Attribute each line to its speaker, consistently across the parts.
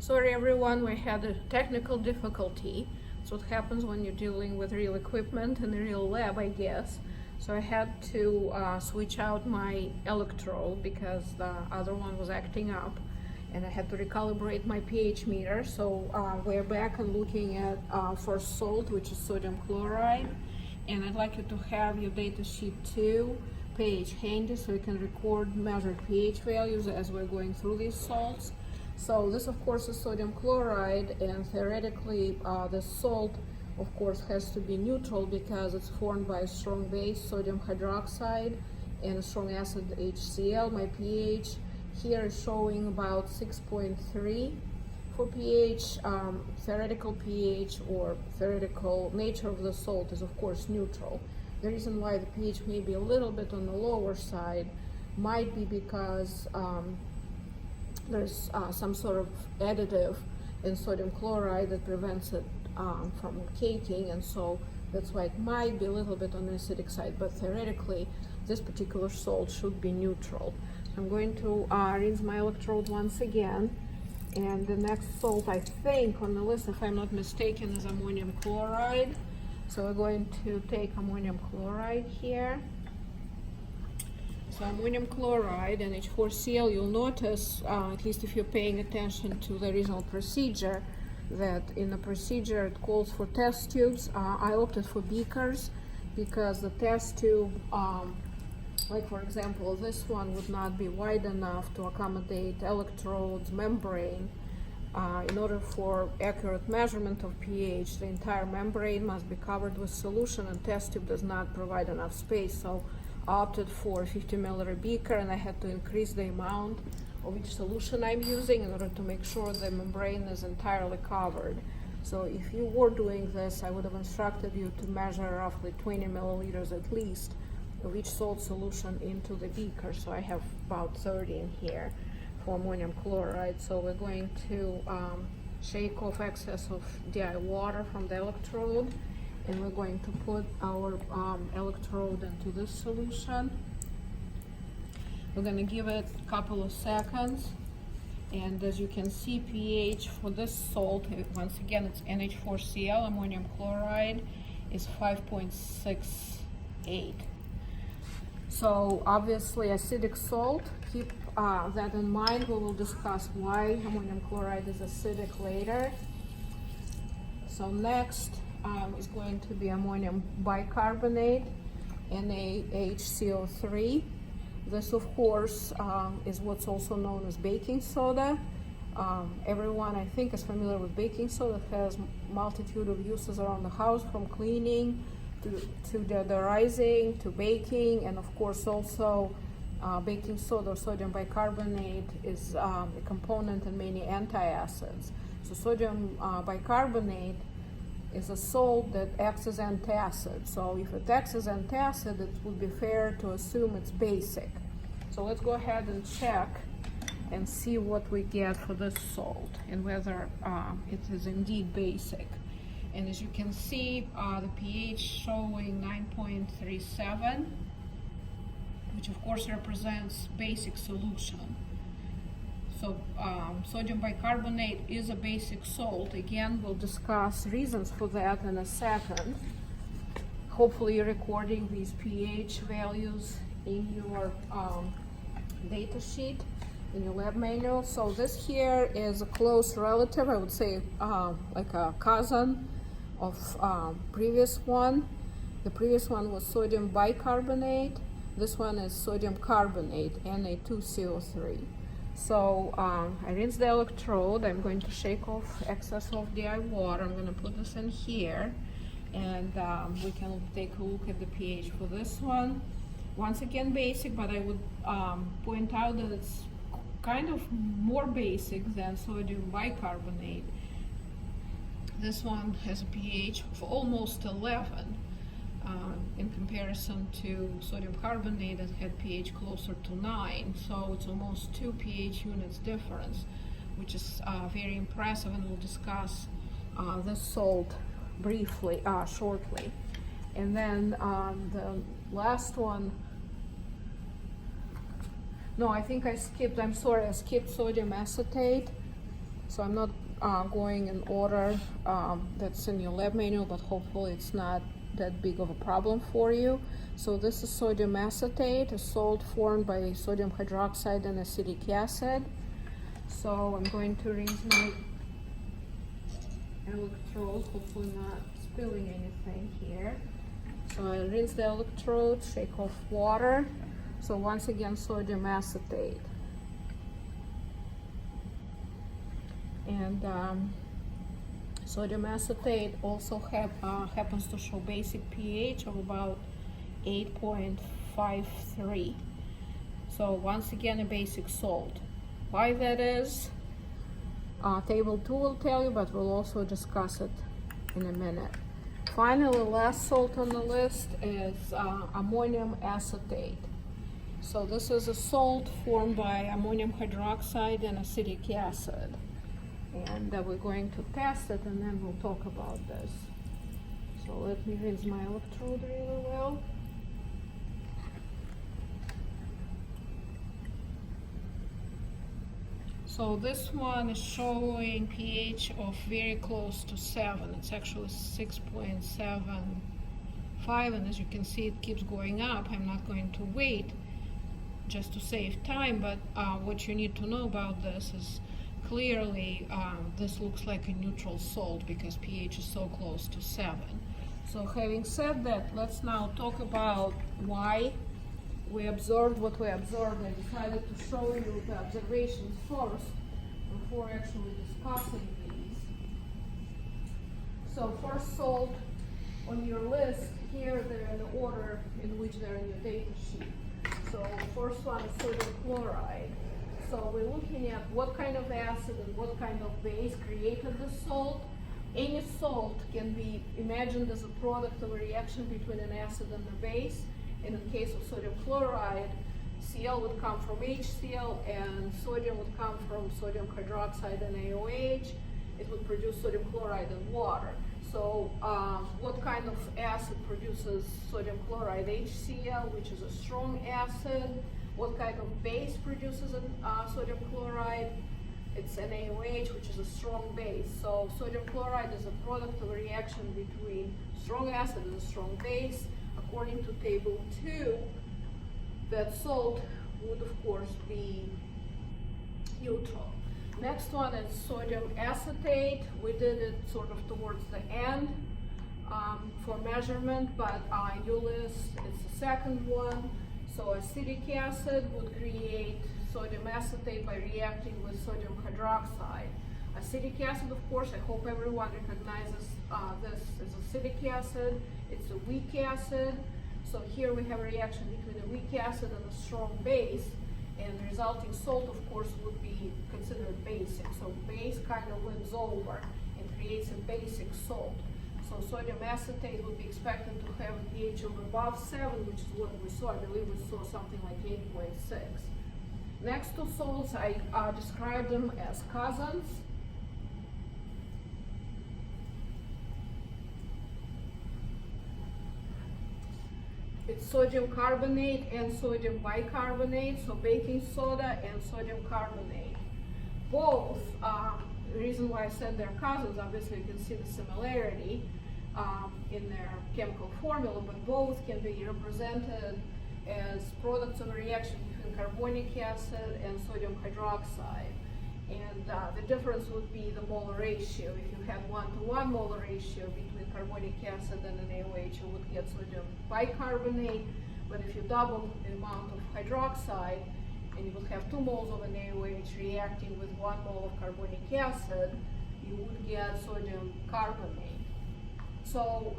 Speaker 1: Sorry everyone, we had a technical difficulty. That's what happens when you're dealing with real equipment in a real lab, I guess. So I had to switch out my electrode because the other one was acting up, and I had to recalibrate my pH meter. So we're back and looking at first salt, which is sodium chloride. And I'd like you to have your data sheet 2 page handy so you can record measured pH values as we're going through these salts. So this of course is sodium chloride, and theoretically the salt of course has to be neutral because it's formed by a strong base, sodium hydroxide, and a strong acid HCl. My pH here is showing about 6.3 for pH. Theoretical pH or theoretical nature of the salt is of course neutral. The reason why the pH may be a little bit on the lower side might be because there's some sort of additive in sodium chloride that prevents it from caking, and so that's why it might be a little bit on the acidic side, but theoretically this particular salt should be neutral. I'm going to rinse my electrode once again, and the next salt I think on the list, if I'm not mistaken, is ammonium chloride. So we're going to take ammonium chloride here. So ammonium chloride and H4Cl, you'll notice, at least if you're paying attention to the original procedure, that in the procedure it calls for test tubes. I opted for beakers because the test tube, like for example, this one would not be wide enough to accommodate electrodes, membrane. In order for accurate measurement of pH, the entire membrane must be covered with solution, and test tube does not provide enough space. So I opted for a 50 milliliter beaker, and I had to increase the amount of each solution I'm using in order to make sure the membrane is entirely covered. So if you were doing this, I would have instructed you to measure roughly 20 milliliters at least of each salt solution into the beaker. So I have about 30 in here for ammonium chloride. So we're going to shake off excess of DI water from the electrode, and we're going to put our electrode into this solution. We're going to give it a couple of seconds, and as you can see, pH for this salt, once again it's NH4Cl, ammonium chloride, is 5.68. So obviously acidic salt, keep that in mind. We will discuss why ammonium chloride is acidic later. So next is going to be ammonium bicarbonate, NaHCO3. This of course is what's also known as baking soda. Everyone I think is familiar with baking soda. It has multitude of uses around the house, from cleaning to deodorizing to baking, and of course also baking soda or sodium bicarbonate is a component in many antacids. So sodium bicarbonate is a salt that acts as antacid. So if it acts as antacid, it would be fair to assume it's basic. So let's go ahead and check and see what we get for this salt and whether it is indeed basic. And as you can see, the pH showing 9.37, which of course represents basic solution. So sodium bicarbonate is a basic salt. Again, we'll discuss reasons for that in a second. Hopefully you're recording these pH values in your data sheet, in your lab manual. So this here is a close relative, I would say like a cousin of previous one. The previous one was sodium bicarbonate. This one is sodium carbonate, Na2CO3. So I rinse the electrode. I'm going to shake off excess of DI water. I'm going to put this in here, and we can take a look at the pH for this one. Once again basic, but I would point out that it's kind of more basic than sodium bicarbonate. This one has a pH of almost 11 in comparison to sodium carbonate that had pH closer to 9. So it's almost 2 pH units difference, which is very impressive, and we'll discuss this salt briefly, shortly. And then the last one, no, I think I skipped, I'm sorry, I skipped sodium acetate. So I'm not going in order that's in your lab manual, but hopefully it's not that big of a problem for you. So this is sodium acetate, a salt formed by sodium hydroxide and acetic acid. So I'm going to rinse my electrode, hopefully not spilling anything here. So I rinse the electrode, shake off water. So once again, sodium acetate. And sodium acetate also happens to show basic pH of about 8.53. So once again, a basic salt. Why that is, table 2 will tell you, but we'll also discuss it in a minute. Finally, last salt on the list is ammonium acetate. So this is a salt formed by ammonium hydroxide and acetic acid. And we're going to test it, and then we'll talk about this. So let me rinse my electrode really well. So this one is showing pH of very close to 7. It's actually 6.75, and as you can see, it keeps going up. I'm not going to wait just to save time, but what you need to know about this is clearly this looks like a neutral salt because pH is so close to 7. So having said that, let's now talk about why we observed what we observed. I decided to show you the observations first before actually discussing these. So first salt on your list, here they're in the order in which they're in your data sheet. So first one is sodium chloride. So we're looking at what kind of acid and what kind of base created the salt. Any salt can be imagined as a product of a reaction between an acid and a base. And in the case of sodium chloride, Cl would come from HCl and sodium would come from sodium hydroxide and AOH. It would produce sodium chloride and water. So what kind of acid produces sodium chloride? HCl, which is a strong acid. What kind of base produces sodium chloride? It's NaOH, which is a strong base. So sodium chloride is a product of a reaction between strong acid and a strong base. According to table 2, that salt would of course be neutral. Next one is sodium acetate. We did it sort of towards the end for measurement, but your list is the second one. So acetic acid would create sodium acetate by reacting with sodium hydroxide. Acetic acid, of course, I hope everyone recognizes this as acetic acid. It's a weak acid. So here we have a reaction between a weak acid and a strong base, and the resulting salt, of course, would be considered basic. So base kind of wins over and creates a basic salt. So sodium acetate would be expected to have a pH of above 7, which is what we saw. I believe we saw something like 8.6. Next two salts, I described them as cousins. It's sodium carbonate and sodium bicarbonate, so baking soda and sodium carbonate. Both, the reason why I said they're cousins, obviously you can see the similarity in their chemical formula, but both can be represented as products of a reaction between carbonic acid and sodium hydroxide. And the difference would be the molar ratio. If you had 1-to-1 molar ratio between carbonic acid and an AOH, you would get sodium bicarbonate. But if you double the amount of hydroxide, and you would have 2 moles of an AOH reacting with 1 mole of carbonic acid, you would get sodium carbonate. So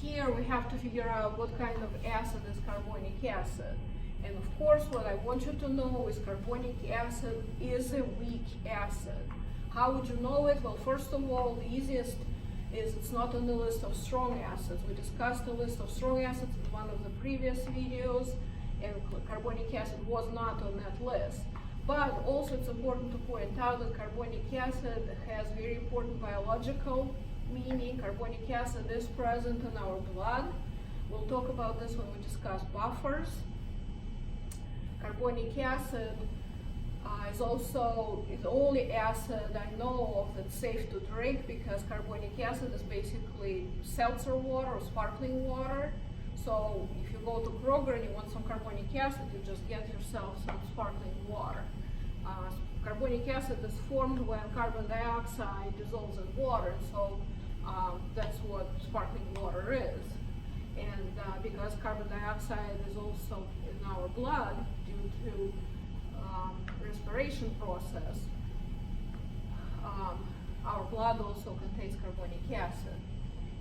Speaker 1: here we have to figure out what kind of acid is carbonic acid. And of course, what I want you to know is carbonic acid is a weak acid. How would you know it? Well, first of all, the easiest is it's not on the list of strong acids. We discussed the list of strong acids in one of the previous videos, and carbonic acid was not on that list. But also it's important to point out that carbonic acid has very important biological meaning. Carbonic acid is present in our blood. We'll talk about this when we discuss buffers. Carbonic acid It's also the only acid I know of that's safe to drink, because carbonic acid is basically seltzer water or sparkling water. So if you go to Kroger and you want some carbonic acid, you just get yourself some sparkling water. Carbonic acid is formed when carbon dioxide dissolves in water, so that's what sparkling water is. And because carbon dioxide is also in our blood due to respiration process, our blood also contains carbonic acid.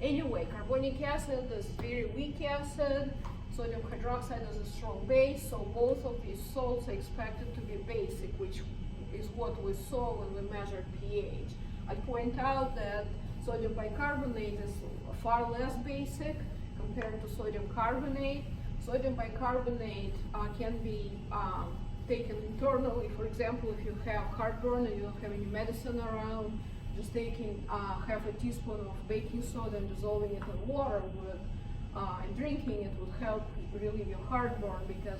Speaker 1: Anyway, carbonic acid is very weak acid. Sodium hydroxide is a strong base, so both of these salts are expected to be basic, which is what we saw when we measured pH. I point out that sodium bicarbonate is far less basic compared to sodium carbonate. Sodium bicarbonate can be taken internally. For example, if you have heartburn and you don't have any medicine around, just taking half a teaspoon of baking soda and dissolving it in water and drinking it would help relieve your heartburn, because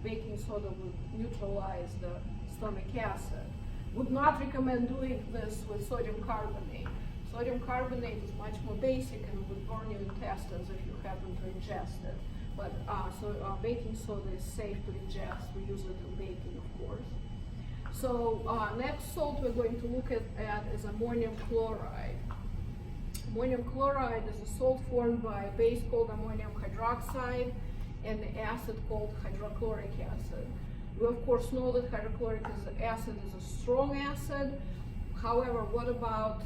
Speaker 1: baking soda would neutralize the stomach acid. Would not recommend doing this with sodium carbonate. Sodium carbonate is much more basic and would burn your intestines if you happen to ingest it. But baking soda is safe to ingest. We use it in baking, of course. So next salt we're going to look at is ammonium chloride. Ammonium chloride is a salt formed by a base called ammonium hydroxide and an acid called hydrochloric acid. We of course know that hydrochloric acid is a strong acid. However, what about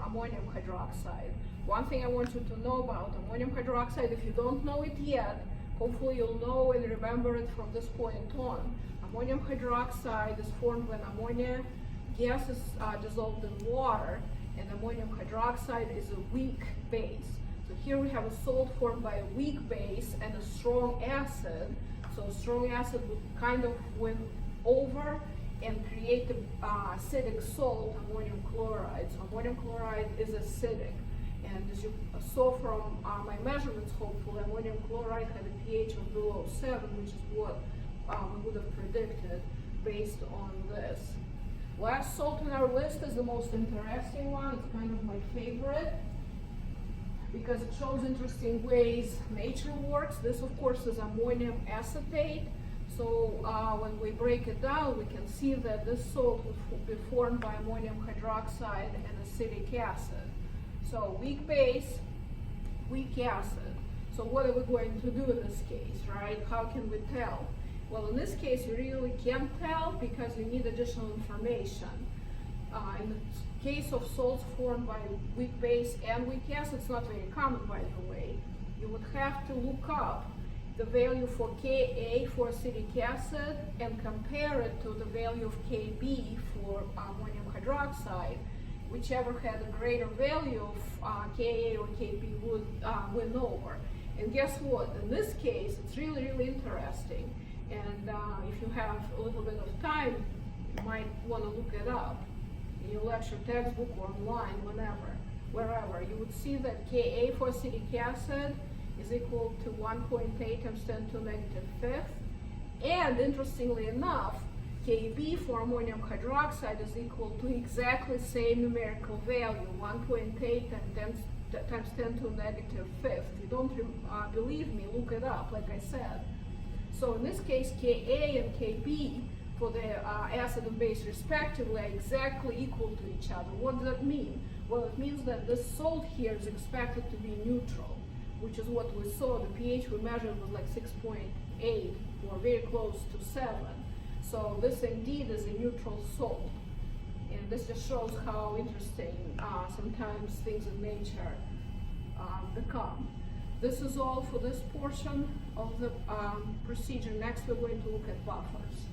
Speaker 1: ammonium hydroxide? One thing I want you to know about ammonium hydroxide, if you don't know it yet, hopefully you'll know and remember it from this point on. Ammonium hydroxide is formed when ammonia gas is dissolved in water, and ammonium hydroxide is a weak base. So here we have a salt formed by a weak base and a strong acid. So a strong acid would kind of win over and create the acidic salt, ammonium chloride. So ammonium chloride is acidic. And as you saw from my measurements, hopefully, ammonium chloride had a pH of below 7, which is what we would have predicted based on this. Last salt on our list is the most interesting one. It's kind of my favorite because it shows interesting ways nature works. This, of course, is ammonium acetate. So when we break it down, we can see that this salt would be formed by ammonium hydroxide and acetic acid. So weak base, weak acid. So what are we going to do in this case, right? How can we tell? Well, in this case, you really can't tell because you need additional information. In the case of salts formed by weak base and weak acid, it's not very common, by the way. You would have to look up the value for Ka for acetic acid and compare it to the value of Kb for ammonium hydroxide. Whichever had a greater value of Ka or Kb would win over. And guess what? In this case, it's really, really interesting. And if you have a little bit of time, you might want to look it up in your lecture textbook or online, wherever. You would see that Ka for acetic acid is equal to 1.8 times 10 to the negative fifth. And interestingly enough, Kb for ammonium hydroxide is equal to exactly the same numerical value, 1.8 times 10 to the negative fifth. If you don't believe me, look it up, like I said. So in this case, Ka and Kb for the acid and base respectively are exactly equal to each other. What does that mean? Well, it means that this salt here is expected to be neutral, which is what we saw. The pH we measured was like 6.8 or very close to 7. So this indeed is a neutral salt. And this just shows how interesting sometimes things in nature become. This is all for this portion of the procedure. Next, we're going to look at buffers.